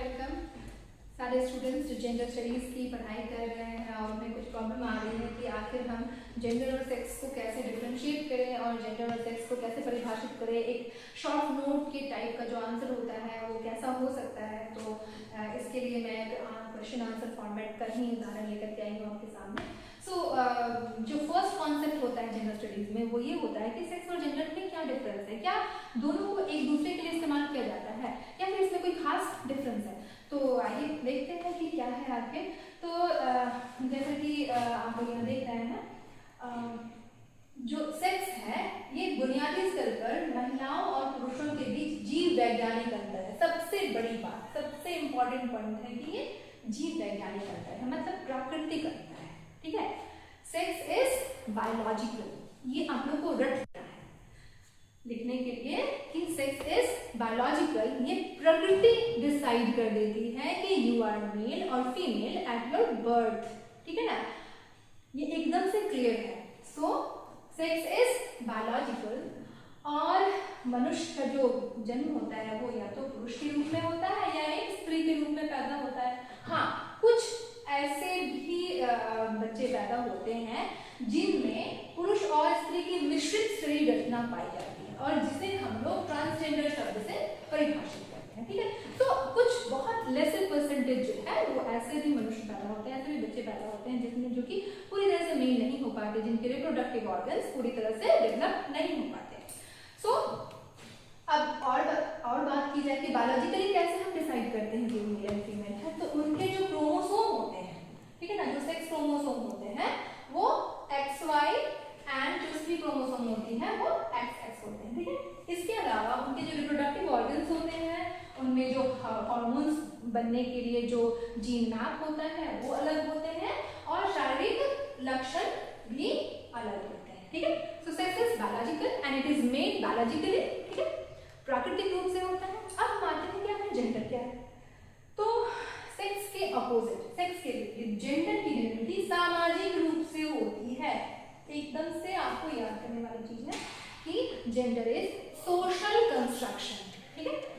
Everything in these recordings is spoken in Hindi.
वेलकम। सारे स्टूडेंट्स जो जेंडर स्टडीज़ की पढ़ाई कर रहे हैं और उनमें कुछ प्रॉब्लम आ रही है कि आखिर हम जेंडर और सेक्स को कैसे डिफ्रेंशिएट करें और जेंडर और सेक्स को कैसे परिभाषित करें, एक शॉर्ट नोट के टाइप का जो आंसर होता है वो कैसा हो सकता है। तो इसके लिए मैं एक क्वेश्चन आंसर फॉर्मेट का ही उदाहरण लेकर के आई हूँ आपके सामने। जो फर्स्ट कॉन्सेप्ट होता है जेंडर स्टडीज़ में वो ये होता है कि सेक्स और जेंडर में क्या डिफरेंस है, क्या दोनों को एक दूसरे के लिए इस्तेमाल किया जाता है या फिर इसमें कोई खास डिफरेंस है। तो आइए देखते हैं कि क्या है आगे। तो जैसे कि आप लोग यहाँ देख रहे हैं, जो सेक्स है ये बुनियादी स्तर पर महिलाओं और पुरुषों के बीच जीव वैज्ञानिक अंतर है। सबसे बड़ी बात, सबसे इंपॉर्टेंट पॉइंट है कि ये जीव वैज्ञानिक अंतर है, मतलब प्राकृतिक अंतर है। ठीक है, सेक्स इज बायोलॉजिकल, ये आप लोग को रट लेना है लिखने के लिए कि सेक्स इज बायोलॉजिकल। ये प्रकृति डिसाइड कर देती है कि यू आर मेल और फीमेल एट योर बर्थ। ठीक है ना, ये एकदम से क्लियर है। सो सेक्स इज बायोलॉजिकल और मनुष्य का जो जन्म होता है वो या तो पुरुष के रूप में होता है या एक स्त्री के रूप में पैदा होता है। हाँ, कुछ ऐसे भी बच्चे पैदा होते हैं जिनमें पुरुष और स्त्री की मिश्रित शरीर रचना पाई जाती है और जिसे हम लोग ट्रांसजेंडर शब्द से परिभाषित करते हैं। ठीक है, तो कुछ बहुत लेसर परसेंटेज जो है वो ऐसे भी मनुष्य पैदा होते हैं, ऐसे भी बच्चे पैदा होते हैं जिसमें जो कि पूरी तरह से मेल नहीं हो पाते, जिनके रिप्रोडक्टिव ऑर्गन्स पूरी तरह से डेवलप नहीं हो पाते। अब और बात की जाए कि बायोलॉजिकली कैसे हम डिसाइड करते हैं कि मेल एंड फीमेल है, तो उनके जो क्रोमोसोम होते हैं, ठीक है ना, जो सेक्स क्रोमोसोम होते हैं वो XY एंड जो स्त्री क्रोमोसोम होती है वो XX होते हैं। ठीक है, इसके अलावा उनके जो रिप्रोडक्टिव ऑर्गन्स होते हैं उनमें जो हार्मोन्स बनने के लिए जो जीन मैप होता है वो अलग होते हैं और शारीरिक लक्षण भी अलग होते हैं। ठीक है, so sex is biological and it is made biologically. ठीक है, प्राकृतिक रूप से होता है। अब हम आते हैं क्या है, जेंडर क्या है। तो सेक्स के अपोजिट, सेक्स के जेंडर की जनरेटिविटी सामाजिक रूप से होती है। एकदम से आपको याद करने वाली चीज है कि जेंडर इज सोशल कंस्ट्रक्शन। ठीक है,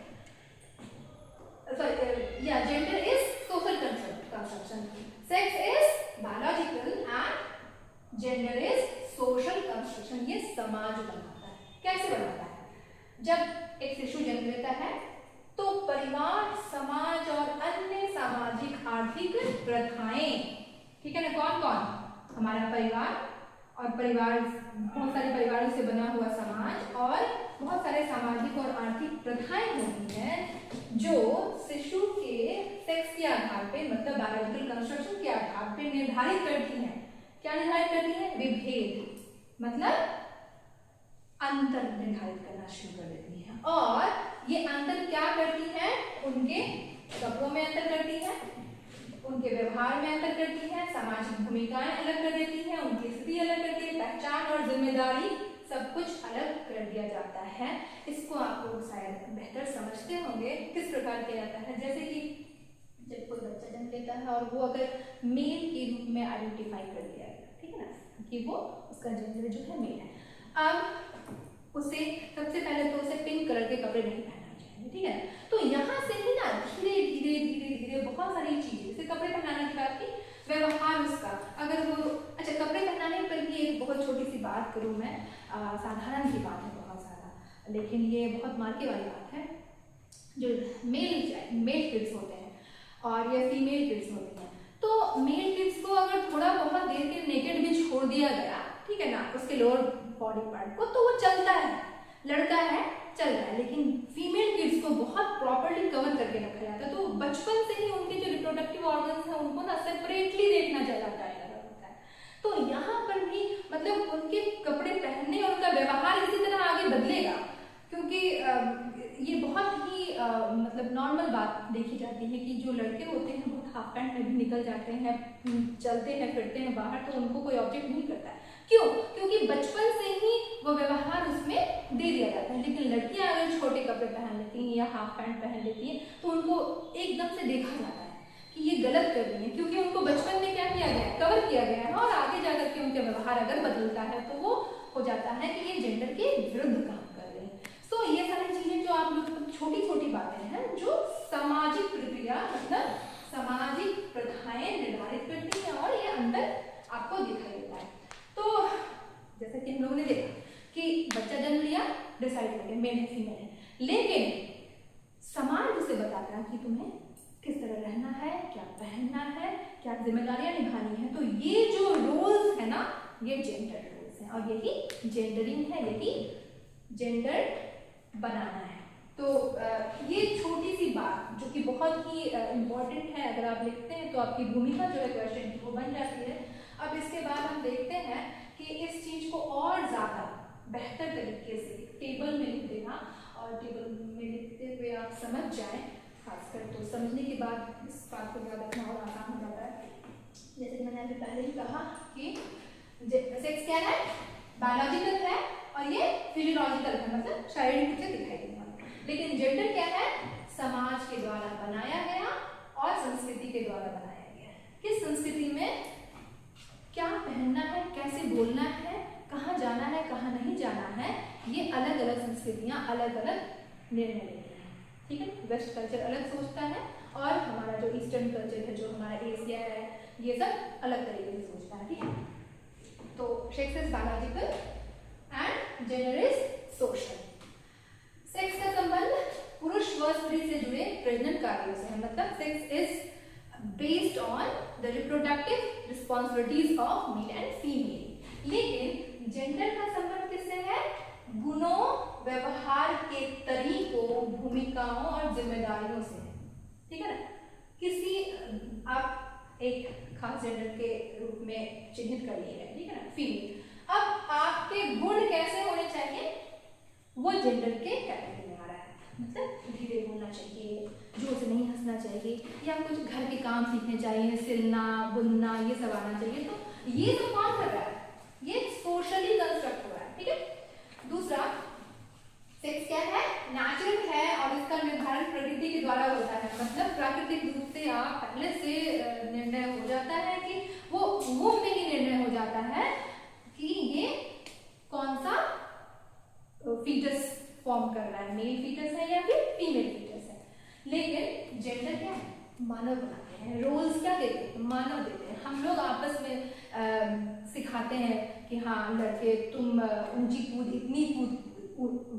gender is social construction, sex is biological and gender is social construction. ये समाज बनाता है। कैसे बनाता है? जब एक शिशु जन्म लेता है तो परिवार, समाज और अन्य सामाजिक आर्थिक प्रथाएं, ठीक है ना, कौन कौन? हमारा परिवार और परिवार, बहुत सारे परिवारों से बना हुआ समाज और बहुत सारे सामाजिक और आर्थिक प्रथाएं होती हैं जो शिशु के सेक्स के आधार पे, मतलब बायोलॉजिकल कंस्ट्रक्शन के आधार पे निर्धारित करती हैं। क्या निर्धारित करती है? विभेद, मतलब अंतर निर्धारित करना शुरू कर देती है। और ये अंतर क्या करती है? उनके कपड़ों में अंतर करती है, उनके व्यवहार में अंतर करती है, सामाजिक भूमिकाएं अलग कर देती है, उनकी स्थिति अलग करती है, पहचान और जिम्मेदारी सब कुछ अलग कर दिया जाता है। इसको आप लोग शायद बेहतर समझते होंगे किस प्रकार किया जाता है। जैसे कि जब कोई बच्चा जन्म लेता है और वो अगर मेल के रूप में आइडेंटिफाई कर दिया गया, ठीक है ना, कि वो उसका जेंडर जो है मेल है। अब उसे सबसे पहले तो उसे पिंक कलर के कपड़े नहीं पहनाने चाहिए। ठीक है, तो यहाँ से ही ना धीरे धीरे धीरे धीरे बहुत सारी चीजें, जैसे कपड़े पहनाने की बात की, व्यवहार उसका, अगर वो अच्छा कपड़े पहनाने पर भी एक बहुत छोटी सी बात करूँ मैं, साधारण सी बात है बहुत सारा, लेकिन ये बहुत मार्के वाली बात है। जो मेल किड्स होते हैं और ये फीमेल किड्स होती हैं, तो मेल किड्स को अगर थोड़ा बहुत देर के नेकेड भी छोड़ दिया गया, ठीक है ना, उसके लोअर बॉडी पार्ट को, तो वो चलता है, लड़का है चल रहा है। लेकिन फीमेल किड्स को बहुत प्रॉपर्ली कवर करके रखा जाता है, तो बचपन से ही उनके जो रिप्रोडक्टिव ऑर्गन्स हैं उनको ना सेपरेटली देखना जाता है। तो यहाँ पर भी मतलब उनके कपड़े पहनने और उनका व्यवहार इसी तरह आगे बदलेगा, क्योंकि ये बहुत ही मतलब नॉर्मल बात देखी जाती है कि जो लड़के होते हैं वो हाफ पैंट में भी निकल जाते हैं, चलते हैं फिरते हैं बाहर, तो उनको कोई ऑब्जेक्ट नहीं करता है। क्यों? क्योंकि बचपन से ही वो व्यवहार उसमें दे दिया जाता है। लेकिन लड़कियां अगर छोटे कपड़े पहन लेती हैं या हाफ पैंट पहन लेती हैं तो उनको एकदम से देखा जाता है कि ये गलत कर रही है, क्योंकि उनको बचपन में क्या किया गया है, कवर किया गया है। और आगे जाकर के उनका व्यवहार अगर बदलता है तो वो हो जाता है कि ये जेंडर के विरुद्ध काम कर रहे हैं। तो ये सारी चीजें जो आप लोग छोटी छोटी बातें हैं जो सामाजिक प्रक्रिया मतलब सामाजिक प्रथाएं निर्धारित करती हैं और ये अंतर आपको दिखाई देता है। तो जैसा कि हम लोगों ने देखा कि बच्चा जन्म लिया, डिसाइड करके मेल है फीमेल है, लेकिन समाज उसे बताता है कि तुम्हें किस तरह रहना है, क्या पहनना है, क्या जिम्मेदारियां निभानी है। तो ये जो रोल्स है ना, ये जेंडर रोल्स हैं और यही जेंडरिंग है, यही जेंडर बनाना है। तो ये छोटी सी बात जो कि बहुत ही इम्पोर्टेंट है, अगर आप लिखते हैं तो आपकी भूमिका जो है क्वेश्चन की वो बन जाती है। अब इसके बाद हम देखते हैं कि इस चीज को और ज्यादा बेहतर तरीके से टेबल में लिख देना, और टेबल में लिखते हुए आप समझ जाएं, खासकर तो समझने के बाद इस बात को याद रखना और आसान हो जाता है। जैसे कि मैंने अभी पहले ही कहा कि सेक्स क्या है, बायोलॉजिकल है और ये फिजियोलॉजिकल है, मतलब शारीरिक रूप से दिखाई देने वाला। लेकिन जेंडर क्या है, समाज के द्वारा बनाया गया और संस्कृति के द्वारा बनाया गया। किस संस्कृति में क्या पहनना है, कैसे बोलना है, कहाँ जाना है, कहाँ नहीं जाना है, ये अलग अलग संस्कृतियाँ अलग अलग निर्णय लेती हैं। ठीक है, वेस्ट कल्चर अलग सोचता है और हमारा जो ईस्टर्न कल्चर है, जो हमारा एशिया है, ये सब अलग तरीके से सोचता है। ठीक है, तो sex is biological and gender is social. Sex का संबंध पुरुष व स्त्री से जुड़े प्रजनन कार्यों से है, मतलब sex is based on the reproductive responsibilities of male and female. लेकिन जेंडर का संबंध किससे है, गुणों, व्यवहार के तरीकों, भूमिकाओं और जिम्मेदारियों से है। ठीक है ना, किसी आप एक खास जेंडर के रूप में चिन्हित कर लिए हैं, ठीक है ना, फीमेल। अब आपके गुण कैसे होने चाहिए, वो जेंडर के कैटेगरी में आ रहा है, मतलब धीरे बोलना चाहिए, जोर से नहीं हंसना चाहिए, या कुछ घर के काम सीखने चाहिए, सिलना बुनना ये सब आना चाहिए। तो ये सब कौन कर रहा है, ये सोशली कंस्ट्रक्ट हो रहा है। ठीक है, दूसरा सेक्स क्या है, नेचुरल है और इसका निर्धारण प्रकृति के द्वारा होता है, मतलब प्राकृतिक रूप से आप पहले से निर्णय हो जाता है कि वो वुम में ही निर्णय हो जाता है कि ये कौन सा फीटस फॉर्म कर रहा है, मेल फीटस है या फिर फीमेल फीटस है। लेकिन जेंडर क्या है, मानव बनाते हैं, रोल्स क्या देते हैं, मानव देते हैं। हम लोग आपस में सिखाते हैं कि हाँ लड़के तुम ऊंची कूद, इतनी कूद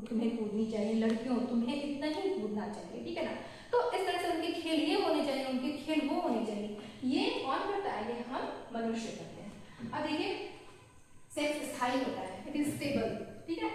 तुम्हें कूदनी चाहिए, लड़कियों तुम्हें इतना ही कूदना चाहिए। ठीक है ना, तो इस तरह से उनके खेल ये होने चाहिए, उनके खेल वो होने चाहिए। ये कौन करता है, ये हम मनुष्य करते हैं। अब देखिए सेक्स स्थायी होता है, इट इज स्टेबल। ठीक है,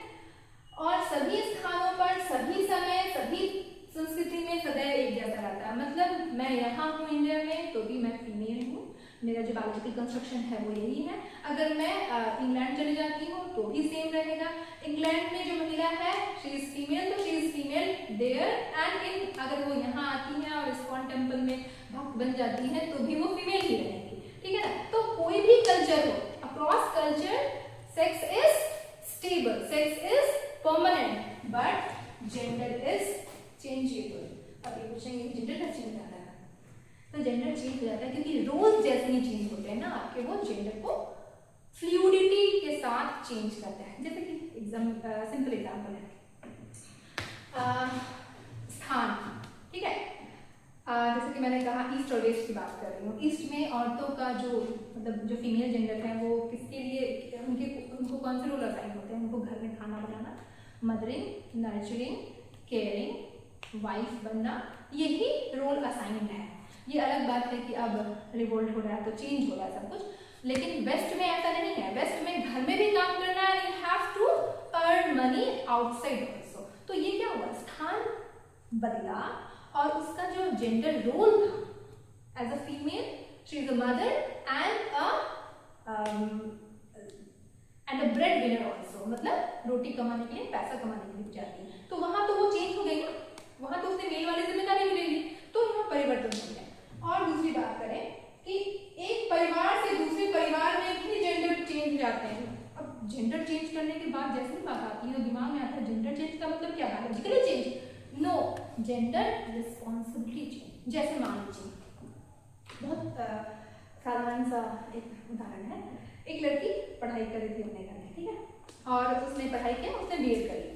और सभी स्थानों पर, सभी समय, सभी संस्कृति में सदैव एक जैसा रहता है। मतलब मैं यहाँ हूँ इंडिया में तो भी मैं फीमेल हूँ, मेरा जो बायोलॉजिकल कंस्ट्रक्शन है वो यही है। अगर मैं इंग्लैंड चली जाती हूँ तो भी सेम रहेगा। इंग्लैंड में जो महिला है शी इज फीमेल, तो she is female there and in, अगर वो यहाँ आती है और इस्कॉन टेम्पल में भक्त बन जाती है तो भी वो फीमेल ही रहेगी। ठीक है ना, तो कोई भी कल्चर हो, across culture sex is stable, sex is permanent, but gender is changeable. अब ये पूछेंगे जेंडर का चेंज आता है, तो जेंडर चेंज हो जाता है क्योंकि रोल जैसे ही चेंज होते हैं ना आपके, वो जेंडर को फ्लूइडिटी के साथ चेंज करता है। जैसे कि सिंपल एग्जांपल है स्थान। ठीक है, जैसे कि मैंने कहा ईस्ट और वेस्ट की बात कर रही हूँ। ईस्ट में औरतों का जो मतलब जो फीमेल जेंडर है वो किसके लिए, उनको कौन से रोल असाइन होते हैं, उनको घर में खाना बनाना, मदरिंग, नर्चरिंग, केयरिंग, वाइफ बनना, यही रोल असाइनमेंट है। ये अलग बात है कि अब रिवोल्ट हो रहा है तो चेंज हो रहा है सब कुछ, लेकिन वेस्ट में ऐसा नहीं है। वेस्ट में घर में भी काम करना है, you have to earn money outside also. तो ये क्या हुआ, स्थान बदला और उसका जो जेंडर रोल था as a female, she is a mother and a breadwinner also, मतलब रोटी कमाने के लिए, पैसा कमाने के लिए जाती है। तो वहां तो वो चेंज हो गई ना, वहां तो उसने मेल वाली जिम्मेदारी मिलेगी, तो यहाँ परिवर्तन हो गया। और दूसरी बात करें कि एक परिवार से दूसरे परिवार में भी जेंडर चेंज हो जाते हैं। अब जेंडर चेंज करने के बाद जैसे ही बात आती है तो दिमाग में आता है जेंडर चेंज का मतलब क्या, biologically change? No, gender responsibility change. जैसे मान लीजिए बहुत साधारण सा एक उदाहरण है, एक लड़की पढ़ाई कर रही थी अपने घर में, ठीक है, और उसने पढ़ाई किया, उसने बीएड करी।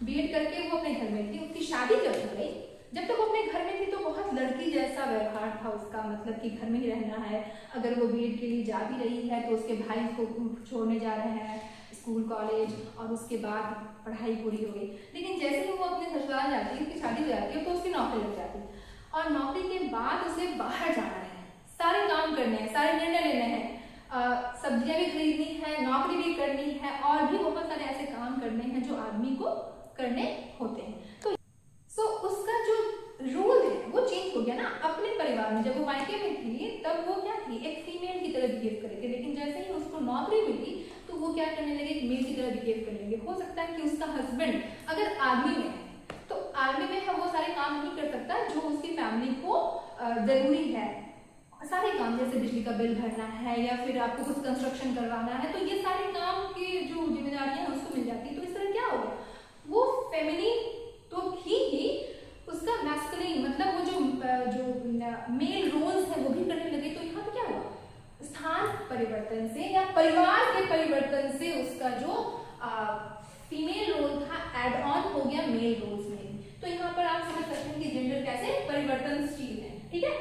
बीएड करके वो अपने घर में थी, उसकी शादी जब हो गई, जब तक वो अपने घर में थी तो बहुत लड़की जैसा व्यवहार था उसका, मतलब कि घर में ही रहना है, अगर वो बीएड के लिए जा भी रही है तो उसके भाई को छोड़ने जा रहे हैं स्कूल कॉलेज, और उसके बाद पढ़ाई पूरी हो गई। लेकिन जैसे ही वो अपने ससुराल जाती है, उसकी शादी हो जाती है, तो उसकी नौकरी लग जाती है, और नौकरी के बाद उसे बाहर जाना है, सारे काम करने हैं, सारे निर्णय लेने हैं, सब्जियां भी खरीदनी है, नौकरी भी करनी है, और भी बहुत सारे ऐसे काम करने हैं जो आदमी को करने होते हैं। तो उसका जो रोल है वो चेंज हो गया ना अपने परिवार में। जब वो मायके में थी तब वो क्या थी, एक फीमेल की तरह बिहेव कर रही थी, लेकिन जैसे ही उसको नौकरी मिली तो वो क्या करने लगे, एक मेल की तरह बिहेव करने लगे। हो सकता है कि उसका हस्बैंड अगर आर्मी में है तो आर्मी में है वो सारे काम नहीं कर सकता जो उसकी फैमिली को जरूरी है, सारे काम जैसे बिजली का बिल भरना है या फिर आपको कुछ कंस्ट्रक्शन करवाना है, तो ये सारे काम की जो जिम्मेदारियां हैं उसको मिल जाती है। तो इस तरह क्या होगा, वो फेमिनिन तो थी ही, उसका मैस्कुलिन मतलब वो जो मेल रोल्स है वो भी करने लगे। तो यहाँ पे क्या हुआ, स्थान परिवर्तन से या परिवार के परिवर्तन से उसका जो फीमेल रोल था एड ऑन हो गया मेल रोल्स में। तो यहाँ पर आप समझ सकते हैं कि जेंडर कैसे परिवर्तनशील है। ठीक है,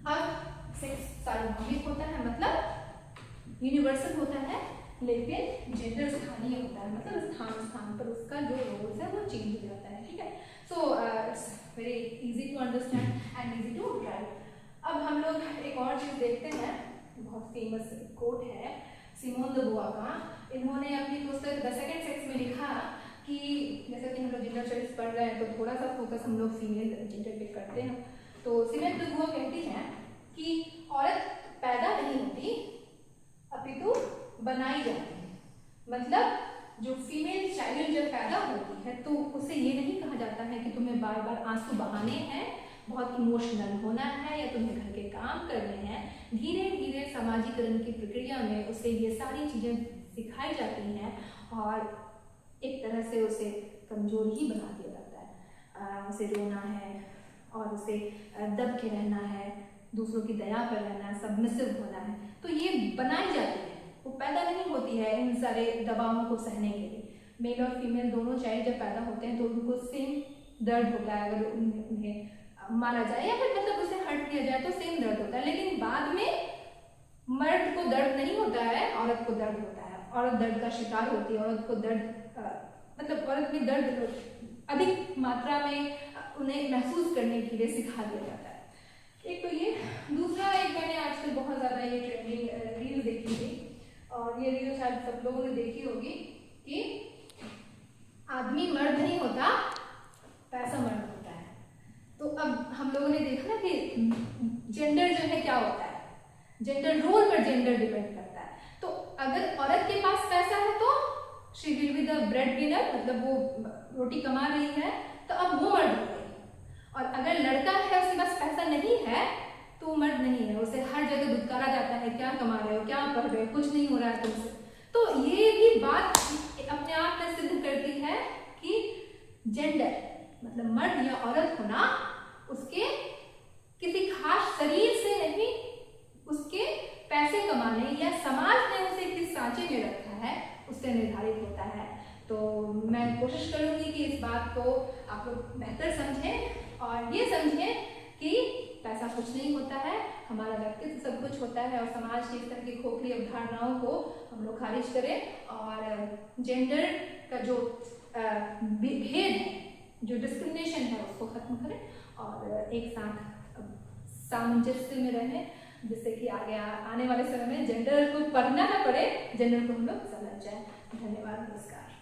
अब सेक्स सार्वभौमिक होता है, मतलब यूनिवर्सल होता है, लेकिन जेंडर स्थानीय होता है, मतलब स्थान स्थान पर उसका जो रोल्स है वो चेंज हो जाता है। ठीक है, so it's very easy to understand and easy to drive. अब हम लोग एक और चीज देखते हैं, बहुत फेमस कोट है सिमोन द बुआ का। इन्होंने अपनी पुस्तक द सेकंड सेक्स में लिखा कि जैसा कि हम लोग जेंडर स्टडीज पढ़ रहे हैं तो थोड़ा सा फोकस हम लोग फीमेल जेंडर पे करते हैं। तो सिमोन द बुआ कहती हैं कि औरत पैदा नहीं होती अपितु बनाई जाती है। मतलब जो फीमेल चाइल्ड जब पैदा होती है तो उसे ये नहीं कहा जाता है कि तुम्हें बार बार आंसू बहाने हैं, बहुत इमोशनल होना है या तुम्हें घर के काम करने हैं। धीरे धीरे समाजीकरण की प्रक्रिया में उसे ये सारी चीजें सिखाई जाती हैं और एक तरह से उसे कमजोर ही बना दिया जाता है। उसे रोना है और उसे दब के रहना है, दूसरों की दया पर रहना है, सबमिसिव होना है। तो ये बनाई जाती है, वो पैदा नहीं होती है इन सारे दबावों को सहने के लिए। मेल और फीमेल दोनों चाइल्ड जब पैदा होते हैं तो उनको सेम दर्द होता है, अगर उन्हें मारा जाए या फिर मतलब उसे हर्ट किया जाए तो सेम दर्द होता है। लेकिन बाद में मर्द को दर्द नहीं होता है, औरत को दर्द होता है, औरत दर्द का शिकार होती है, औरत को दर्द मतलब औरत में दर्द अधिक मात्रा में उन्हें महसूस करने के लिए सिखा दिया जाता है। एक तो ये, दूसरा एक मैंने आजकल बहुत ज्यादा ये ट्रेंडिंग रील देखी थी और ये रील शायद सब लोगों ने देखी होगी कि आदमी मर्द नहीं होता, पैसा मर्द होता है। तो अब हम लोगों ने देखा ना कि जेंडर जो है क्या होता है, जेंडर रोल पर जेंडर डिपेंड करता है। तो अगर औरत के पास पैसा है तो she will be the bread winner, मतलब वो रोटी कमा रही है तो अब वो मर्द हो गई। और अगर लड़का है उसके पास पैसा नहीं है तो वो मर्द नहीं है, उसे हर जगह दुत्कारा जाता है, क्या कमा रहे हो, क्या पढ़ रहे हो, कुछ नहीं हो रहा है तुमसे। तो ये भी बात अपने आप में सिद्ध करती है कि जेंडर मतलब मर्द या औरत होना उसके किसी खास शरीर से नहीं, उसके पैसे कमाने या समाज ने उसे किस सांचे में रखा है उससे निर्धारित होता है। तो मैं कोशिश करूंगी कि इस बात को आप लोग बेहतर समझें और ये समझें कि पैसा कुछ नहीं होता है, हमारा व्यक्तित्व सब कुछ होता है, और समाज की इस तरह की खोखली अवधारणाओं को हम लोग खारिज करें और जेंडर का जो भेद है, जो डिस्क्रिमिनेशन है उसको खत्म करें और एक साथ सामंजस्य में रहें, जिससे कि आगे आने वाले समय में जेंडर को पढ़ना ना पड़े, जेंडर को हम लोग समझ जाए। धन्यवाद, नमस्कार।